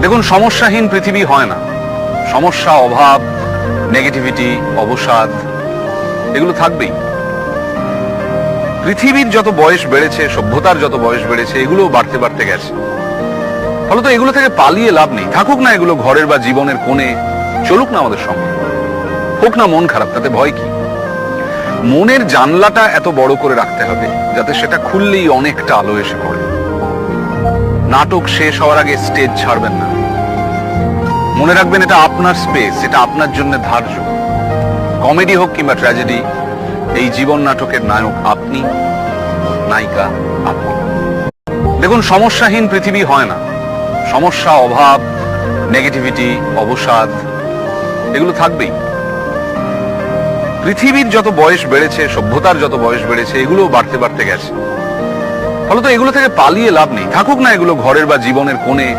দেখুন, সমস্যাহীন পৃথিবী হয় না। সমস্যা, অভাব, নেগেটিভিটি, অবসাদ এগুলো থাকবেই। পৃথিবীর যত বয়স বেড়েছে, সভ্যতার যত বয়স বেড়েছে, এগুলো বাড়তে বাড়তে গেছে। ফলত এগুলো থেকে পালিয়ে লাভ নেই। থাকুক না এগুলো ঘরের বা জীবনের কোণে, চলুক না আমাদের সঙ্গে। হোক না মন খারাপ, তাতে ভয় কি? মনের জানলাটা এত বড় করে রাখতে হবে যাতে সেটা খুললেই অনেকটা আলো এসে পড়ে। নাটক শেষ হওয়ার আগে স্টেজ ছাড়বেন না। মনে রাখবেন, এটা আপনার স্পেস, এটা আপনার জন্য ধার্য। কমেডি হোক কিংবা ট্র্যাজেডি, এই জীবন নাটকের নায়ক আপনি, নায়িকা আপনি। দেখুন, সমস্যাহীন পৃথিবী হয় না। সমস্যা, অভাব, নেগেটিভিটি, অবসাদ এগুলো থাকবেই। পৃথিবীর যত বয়স বেড়েছে, সভ্যতার যত বয়স বেড়েছে, এগুলো বাড়তে বাড়তে গেছে। ফলত এগুলো থেকে পালিয়ে লাভ নেই। থাকুক না এগুলো ঘরের বা জীবনের কোণে,